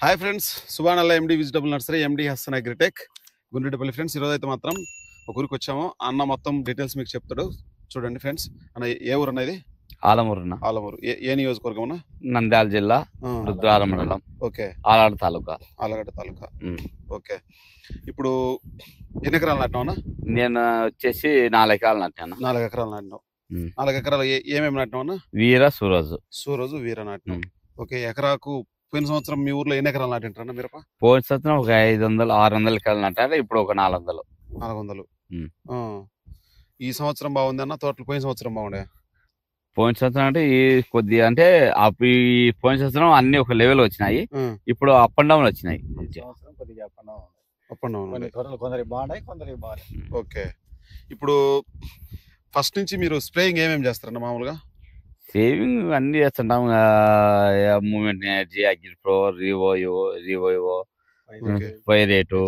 Hi friends, Subhanallah MD vegetable nursery, MD Hasan Agritech, Gundreddipalli. Friends, ఈరోజు అయితే మాత్రం ఒక ఊరికి వచ్చాము. అన్న మొత్తం డీటెయిల్స్ మీకు చెప్తాడు. చూడండి ఫ్రెండ్స్. అన్న ఏ ఊరు అనేది? ఆలమూరున. ఆలమూరు. ఏ నియోజకవర్గం? నంద్యాల జిల్లా, రుద్రారం మండలం. ఓకే. ఆలాడ తాలూకా. ఆలగడ్డ తాలూకా. ఓకే. ఇప్పుడు ఎన్ని ఎకరాలు నాటినావు? నేను వచ్చేసి 4 ఎకరాలు నాటాను. 4 ఎకరాలు నాటినావు. 4 ఎకరాలు ఏమేమి నాటినావు? వీర సూరజు. సూరజు, వీర నాటినావు. ఓకే. ఎకరాకు పోయిన సంవత్సరం మీ ఊర్లో ఎన్ని ఎకరాలు నాటింటారన్న మిరప? పోయిన సంవత్సరం ఒక 500-600 ఎకరాలు నాటారు. ఇప్పుడు ఒక 400. ఈ సంవత్సరం బాగుంది అన్న? తోటలు పోయిన సంవత్సరం బాగుండే? పోయిన సంవత్సరం అంటే ఈ కొద్దిగా అంటే ఈ పోయిన సంవత్సరం అన్ని ఒక లెవెల్ వచ్చినాయి. ఇప్పుడు అప్ అండ్ డౌన్ వచ్చినాయి. ఓకే. ఇప్పుడు ఫస్ట్ నుంచి మీరు స్ప్రేయింగ్ ఏమేమి చేస్తారన్న మామూలుగా? సేవింగ్ అన్ని చేస్తుంటాం. మూమెంట్ ఎనర్జీ, అగ్రిప్రో, రివోయో, పైరేటు,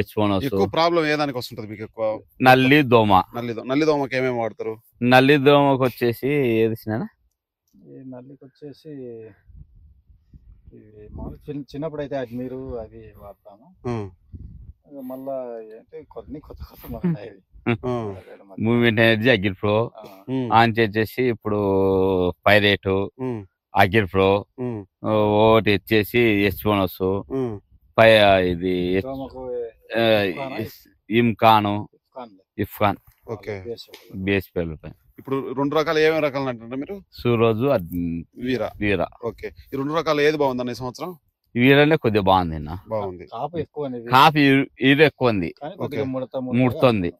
H1. ఎక్కువ ప్రాబ్లం ఏ దానికి వస్తుంటది మీకు? ఎక్కువ నల్లి దోమ. నల్లి దోమకి ఏమేమి వాడతారు? నల్లి దోమకి వచ్చేసి ఏది నల్లికి వచ్చేసి చిన్నప్పుడు అయితే అజ్మీరు అవి వాడతాము. మళ్ళా ఏంటి కొన్ని కొత్త మూమెంట్ ఎనర్జీ, అగ్రిప్రో ఆన్ చేసేసి ఇప్పుడు పైరేటు, అగ్రిప్రో ఒకటి వచ్చేసి H1 ఇది ఇమ్కాను, ఇఫ్కాన్ బేస్ పేర్లు. ఇప్పుడు 2 రకాలు ఏమేమి రకాలు అంటారు మీరు? సూరోజు, వీర. ఓకే. ఈ 2 రకాలు ఏది బాగుందన్న ఈ సంవత్సరం? వీరనే కొద్దిగా బాగుంది. బాగుంది. కాఫీ ఇది ఎక్కువ ఉంది, ముడుతుంది.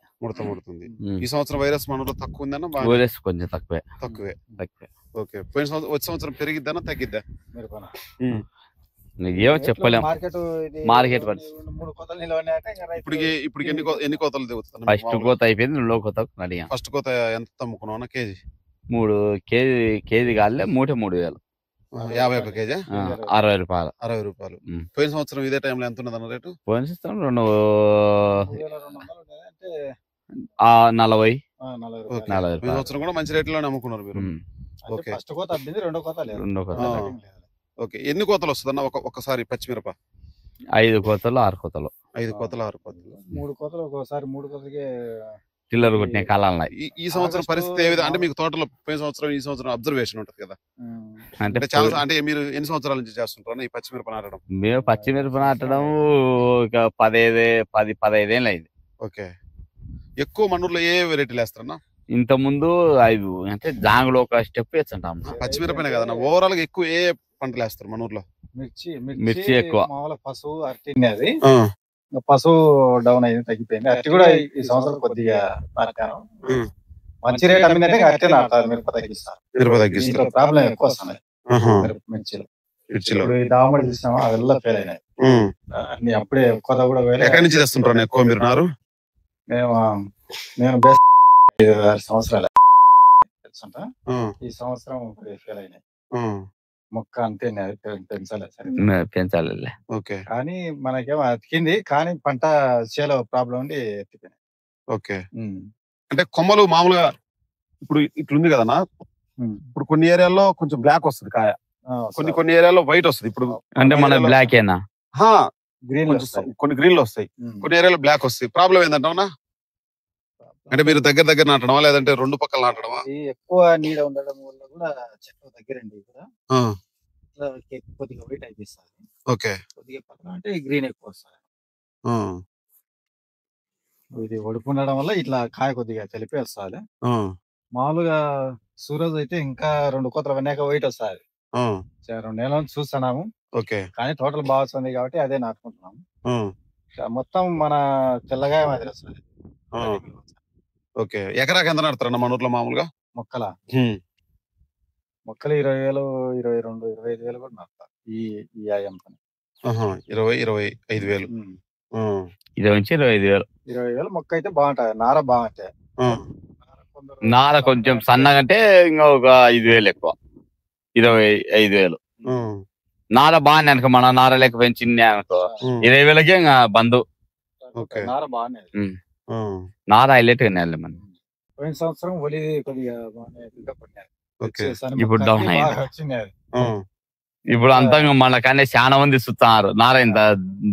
ఈ సంవత్సరం వైరస్ మనలో తక్కువ ఉందన్న? వైరస్ కొంచెం తక్కువే. ఓకే. పోయిన సంవత్సరం వచ్చే సంవత్సరం పెరిగిద్దా తగ్గిద్దా? ఏమో చెప్పలేము. మార్కెట్ ఇప్పుడు ఎన్ని కోతలు దిగుతుంది? ఫస్ట్ కోత అయిపోయింది, 2వ కోత అడిగాను. ఫస్ట్ కోత ఎంత అమ్ముకున్నావు కేజీ? 3 కేజీ కాలే, 3,000. 51 కేజీ 60 రూపాయలు. 60 రూపాయలు. పోయిన సంవత్సరం ఇదే టైంలో ఎంత ఉన్నది అన్న రేటు? పోయిన సంవత్సరం 40 రూపాయలు. సంవత్సరం కూడా మంచి రేట్లోనే అమ్ముకున్నారు మీరు. ఓకే. ఫస్ట్ కోత అబ్బింది, 2వ కోత లేదు. ఓకే. ఎన్ని కోతలు వస్తుందన్న ఒక్కసారి పచ్చిమిరప? 5 కోతలు 6 కోతలు. 5 కోతలు 6 కోతలు. 3 కోతలు ఒక్కోసారి 3 కోతలకే టిల్లర్ కొట్టిన కాలాలు. ఈ సంవత్సరం పరిస్థితి ఏ విధంగా అంటే మీకు తోటలో పోయిన సంవత్సరం ఈ సంవత్సరం అబ్జర్వేషన్ ఉంటది కదా? అంటే చాలా అంటే మీరు ఎన్ని సంవత్సరాల నుంచి చేస్తుంటారు ఈ పచ్చిమిరప నాటడం? మేము పచ్చిమిరప నాటడం ఒక 15 ఏళ్ళు అయింది. ఓకే. ఎక్కువ మనూర్లో ఏ వెరైటీలు వేస్తారన్నా? ఇంత ముందు అవి అంటే జాంగులో ఒక స్టెప్ వేస్తుంటాం. పచ్చిమిరపనే కదా ఓవరాల్ గా ఎక్కువ ఏ పంటలు వేస్తారు మనూర్లో? మిర్చి ఎక్కువ. పసుపు, అరటి. అది పసుపు డౌన్ అయింది, తగ్గిపోయింది. అరటి కూడా ఈ సంవత్సరం కొద్దిగా మంచి రేట్ అమ్మిందంటే అరటి నాటారు. మిరప తగ్గిస్తారు. ప్రాబ్లం ఎక్కువ వస్తున్నాయి మిర్చిలో. దామడి చూసినామా, అವೆಲ್ಲ ఫెయిల్ అయినాయి అన్ని. అప్పుడే కొత్త కూడా ఎక్కడి నుంచి తెస్తుంటారు ఎక్కువ మీరు నారు? నేను 5 సంవత్సరాలు తెలుసుంటా. ఈ సంవత్సరం ఫెయిల్ అయినాయి. మొక్క అంతే పెంచాలి. ఓకే. కానీ మనకేమో అతికింది, కానీ పంట చేలో ప్రాబ్లం ఉండి ఎత్తిపోయినాయి. ఓకే. అంటే కొమ్మలు మామూలుగా ఇప్పుడు ఇట్లుంది కదన్నా, ఇప్పుడు కొన్ని ఏరియాల్లో కొంచెం బ్లాక్ వస్తుంది కాయ, కొన్ని ఏరియాలో వైట్ వస్తుంది. ఇప్పుడు అంటే మన బ్లాక్ ఏనా? కొన్ని గ్రీన్లు వస్తాయి, కొన్ని ఏరియాలో బ్లాక్ వస్తాయి. ప్రాబ్లం ఏంటంటే అంటే మీరు దగ్గర నాటడమా లేదంటే 2 పక్కల నాటడమా? ఎక్కువ నీడ ఉండడం వల్ల కూడా చెట్టు దగ్గరండి కూడా కొద్దిగా వైట్ అయిపిస్తుంది. ఓకే. కొద్దిగా పక్కన అంటే గ్రీన్ ఎక్కువ వస్తుంది. ఇది ఒడుపు ఉండడం వల్ల ఇట్లా కాయ కొద్దిగా తెలిపి వస్తుంది. మామూలుగా సూరజ్ అయితే ఇంకా 2 కోతలు వినాక వైట్ వస్తుంది. 2 నెలల నుంచి చూస్తున్నాము. ఓకే. కానీ టోటల్ బాగా వస్తుంది కాబట్టి అదే నాటుకుంటున్నాము. మొత్తం మన తెల్లగాయ మాదిరి వస్తుంది. ఓకే. ఎకరాకి ఎంత నాటుతారన్న మన ఊర్లో మామూలుగా? మొక్కలు 20,000, 22,000, 25,000 కూడా నాటుతారు. ఈ 20,000-25,000. 20,000-25,000. 20,000 మొక్క అయితే బాగుంటది. నార బాగుంటాయి. నార కొంచెం సన్నగా అంటే ఇంకా ఒక 5,000 ఎక్కువ, 25,000. నార బాగానే అనుకో, మన నార లెక్క పెంచింది అనుకో 20,000కే ఇంకా బంధు. నార బాగున్నాయి. నార హైలైట్ గా మన పోయిన సంవత్సరం ఒలి కొద్దిగా బాగానే ఓకే. ఇప్పుడు డౌన్ అయింది. వచ్చింది. ఇప్పుడు అంతా మన కానీ చాలా మంది చూస్తున్నారు నార ఇంత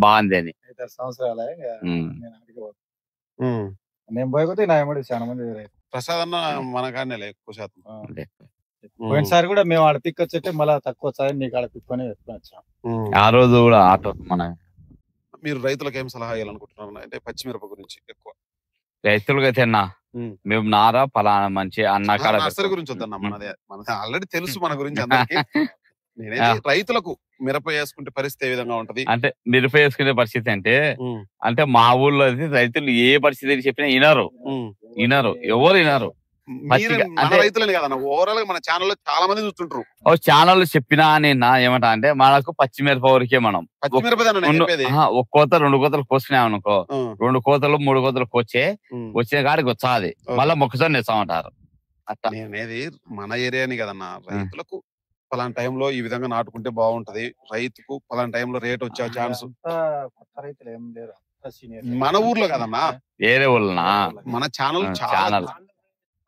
బాగుంది అని. 5 సంవత్సరాలే ఉమ్. నేను అడిగి నేను పోయిపోతే నా ఏమడి చాలా మంది ప్రసాద్ అన్న మన కాడనే ఎక్కువ శాతం. పోయినసారి కూడా మేము ఆడ పిక్కొచ్చే మళ్ళీ తక్కువ వచ్చాయి నీకు ఆడ పిక్కొని ఎత్తుకొని వచ్చాం. ఆ రోజు కూడా ఆటో మన మీరు రైతులకు ఏం సలహా ఇవ్వాలనుకుంటున్నారు అంటే పచ్చిమిరప గురించి ఎక్కువ? రైతులుగా తిన్నా మేము నార పలానా మంచి అన్న కాడ నర్సరీ గురించి వద్దన్న, మనది ఆల్రెడీ తెలుసు మన గురించి అందరికి. నేనైతే రైతులకు మిరప వేసుకుంటే పరిస్థితి ఏ విధంగా ఉంటది అంటే మిరప వేసుకునే పరిస్థితి అంటే మా ఊర్లో అయితే రైతులు ఏ పరిస్థితి చెప్పినా వినరు ఎవరు వినరు. మన రైతులని కదన్న, ఓవరాల్ గా మన ఛానల్లో చాలా మంది చూస్తుంటారు. ఛానల్ చెప్పినా నేను ఏమంటా అంటే మనకు పచ్చిమిరప వరకే మనం ఒక కోత 2 కోతలు కోసుకున్నామనుకో 2 కోతలు 3 కోతలు వచ్చే కాడికి వచ్చాది మళ్ళీ మొక్కజొన్న వేస్తామంటారు. అట్లా నేనేది మన ఏరియాని కదన్న, రైతులకు పలానా టైంలో ఈ విధంగా నాటుకుంటే బాగుంటది, రైతుకు పలానా టైంలో రేట్ వచ్చే ఛాన్స్. మన ఊర్లో కదన్నా, వేరే ఊళ్ళనా మన ఛానల్ చాలా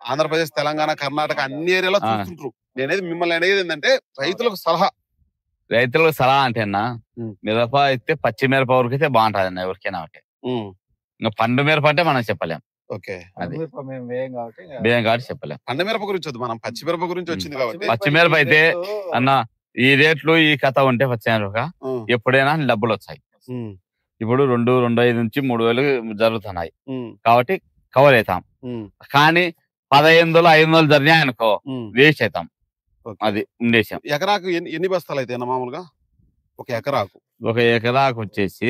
ఆంధ్రప్రదేశ్, తెలంగాణ, కర్ణాటక అన్ని ఏరియాలో చూస్తుంటారు. నేనేది మిమ్మల్ని అనేది ఏంటంటే రైతులకు సలహా అంటే అన్న మిరప అయితే పచ్చిమిరప వరకు అయితే బాగుంటది అన్న ఎవరికైనా ఒకటి. ఇంకా పండు మిరప అంటే మనం చెప్పలేం. ఓకే, అది బియ్యం కాబట్టి చెప్పలేం. పండు మిరప గురించి వద్దు, మనం పచ్చిమిరప గురించి వచ్చింది కాబట్టి. పచ్చిమిరప అయితే అన్న ఈ రేట్లు ఈ కథ ఉంటే పచ్చిమిరప ఎప్పుడైనా డబ్బులు వచ్చాయి. ఇప్పుడు 2,500 నుంచి 3,000 జరుగుతున్నాయి కాబట్టి కవర్ అవుతాం. కానీ 1,500 జరిగినాయి అనుకో వేస్ట్ అవుతాం. అది ఉండేసాం. ఎకరాకు ఎన్ని బస్తాలు అయితే మామూలుగా? ఒక ఎకరాకు వచ్చేసి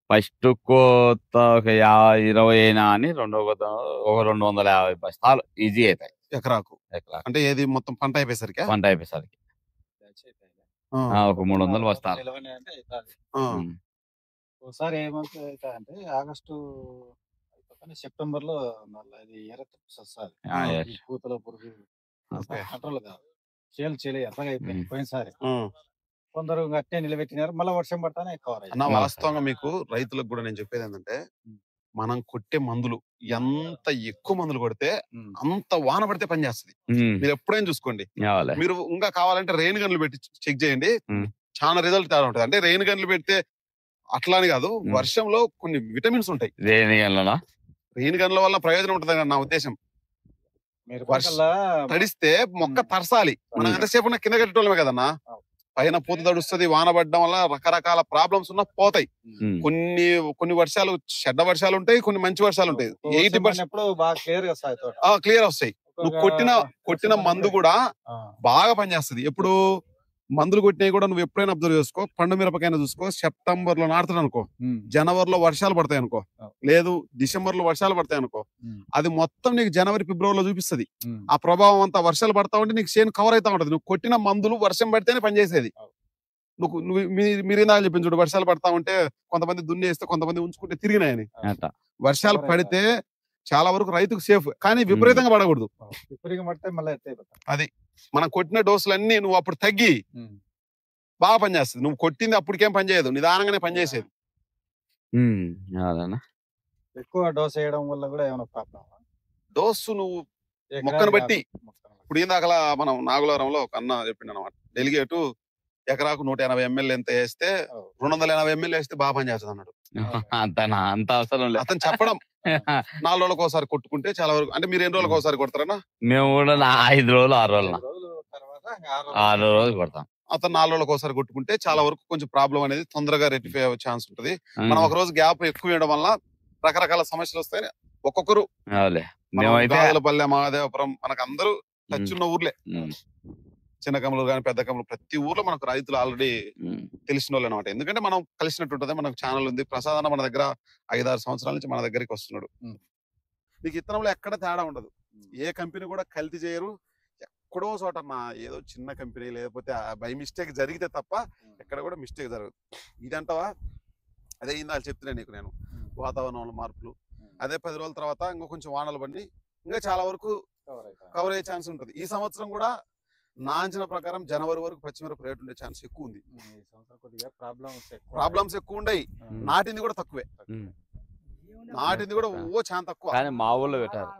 ఫస్ట్ కోత ఒక 20 అయినా అని రెండో కోత ఒక 250 బస్తాలు ఈజీ అవుతాయి ఎకరాకు. అంటే ఏది మొత్తం పంట అయిపోయేసరికి ఒక 300 బస్తాలు. ఒకసారి ఏమవుతుంది అంటే ఆగస్టు సెప్టెంబర్ లో పూతల పురుగు కంట్రోల్ కాదు, చేలు ఎర్రగా అయిపోయింది పోయినసారి. కొందరు అట్టే నిలబెట్టినారు, మళ్ళీ వర్షం పడతానే కవర్ అన్న. వాస్తవంగా మీకు రైతులకు కూడా నేను చెప్పేది ఏంటంటే, మనం కొట్టే మందులు ఎంత ఎక్కువ మందులు కొడితే అంత వాన పడితే పని చేస్తుంది. మీరు ఎప్పుడైనా చూసుకోండి. మీరు ఇంకా కావాలంటే రెయిన్ గన్లు పెట్టి చెక్ చేయండి, చాలా రిజల్ట్ తేడా ఉంటుంది. అంటే రెయిన్ గన్లు పెడితే అట్లా అని కాదు, వర్షంలో కొన్ని విటమిన్స్ ఉంటాయి. రెయిన్ గన్ల వల్ల ప్రయోజనం ఉంటుంది నా ఉద్దేశం. తడిస్తే మొక్క తరసాలి. మనం ఎంతసేపు కింద కట్టేటోళ్ళమే కదన్నా. పైన పూత తడుస్తుంది, వాన పడడం వల్ల రకరకాల ప్రాబ్లమ్స్ ఉన్నా పోతాయి. కొన్ని వర్షాలు చెడ్డ వర్షాలు ఉంటాయి, కొన్ని మంచి వర్షాలు ఉంటాయి. 80% క్లియర్ వస్తాయి. నువ్వు కొట్టిన మందు కూడా బాగా పనిచేస్తుంది. ఎప్పుడు మందులు కొట్టినవి కూడా నువ్వు ఎప్పుడైనా అబ్జర్వ్ చేసుకో. పండు మిరపకైనా చూసుకో, సెప్టెంబర్ లో నాటుతాడు అనుకో, జనవరిలో వర్షాలు పడతాయి అనుకో, లేదు డిసెంబర్ లో వర్షాలు పడతాయి అనుకో, అది మొత్తం నీకు జనవరి ఫిబ్రవరిలో చూపిస్తుంది. ఆ ప్రభావం అంతా వర్షాలు పడతా ఉంటే నీకు చేను కవర్ అవుతా ఉంటది. నువ్వు కొట్టిన మందులు వర్షం పడితేనే పనిచేసేది. నువ్వు మీరేందా చెప్పింది చూడు, వర్షాలు పడతా ఉంటే కొంతమంది దున్నేస్తే కొంతమంది ఉంచుకుంటే తిరిగినాయని. వర్షాలు పడితే చాలా వరకు రైతుకు సేఫ్, కానీ విపరీతంగా పడకూడదు. అది మనం కొట్టిన డోసులన్నీ నువ్వు అప్పుడు తగ్గి బాగా పనిచేస్తుంది. నువ్వు కొట్టింది అప్పటికేం పనిచేయదు, నిదానంగానే పనిచేసేది. ఎక్కువ డోస్ వేయడం వల్ల కూడా ఏమైనా ప్రాబ్లం? డోసు నువ్వు మొక్కను బట్టి. ఇప్పుడు ఇందాకలా మనం నాగులారంలో ఒక అన్న చెప్పిండు అనమాట, డెలిగేటు ఎకరాకు 180 ml ఎంత వేస్తే 280 ml వేస్తే బాగా పనిచేస్తుంది అన్నాడు. అంత అవసరం లేదు అతను చెప్పడం. 4 రోజులకు ఒకసారి కొట్టుకుంటే చాలా వరకు. అంటే మీరు ఎన్ని రోజులకు ఒకసారి కొడతారన్నా? మేము కూడా 5 రోజులు 6 రోజులు కొడతాం. అతను 4 రోజులకు ఒకసారి కొట్టుకుంటే చాలా వరకు కొంచెం ప్రాబ్లం అనేది తొందరగా రెక్టిఫై అయ్యే ఛాన్స్ ఉంటుంది. మనం ఒక రోజు గ్యాప్ ఎక్కువ వేయడం వల్ల రకరకాల సమస్యలు వస్తాయి. ఒక్కొక్కరు పల్లె, మహాదేవపురం, మనకు అందరూ టచ్ ఉన్న ఊర్లే, చిన్న కమలూరు కానీ పెద్ద కమలూరు, ప్రతి ఊర్లో మనకు రైతులు ఆల్రెడీ తెలిసిన వాళ్ళు అనమాట. ఎందుకంటే మనం కలిసినట్టు ఉంటుంది. మనకు ఛానల్ ఉంది. ప్రసాద్ అన్న మన దగ్గర 5-6 సంవత్సరాల నుంచి మన దగ్గరికి వస్తున్నాడు. నీకు ఇత్తనంలో ఎక్కడ తేడా ఉండదు. ఏ కంపెనీ కూడా కల్తీ చేయరు. ఎక్కడో చోట ఏదో చిన్న కంపెనీ లేకపోతే బై మిస్టేక్ జరిగితే తప్ప ఎక్కడ కూడా మిస్టేక్ జరగదు. ఇదంటావా? అదే ఇందాక చెప్తున్నాను నీకు నేను, వాతావరణంలో మార్పులు, అదే 10 రోజుల తర్వాత ఇంకో కొంచెం వానలు పడి ఇంకా చాలా వరకు కవర్ అయ్యే ఛాన్స్ ఉంటుంది. ఈ సంవత్సరం కూడా నా అంచనా ప్రకారం జనవరి వరకు పచ్చిమిరప రేటు ఉండే ఛాన్స్ ఎక్కువ ఉంది. ప్రాబ్లమ్స్ ఎక్కువ ఉన్నాయి. నాటింది కూడా తక్కువే, నాటింది కూడా చాలా తక్కువ. మా ఊళ్ళో పెట్టారు.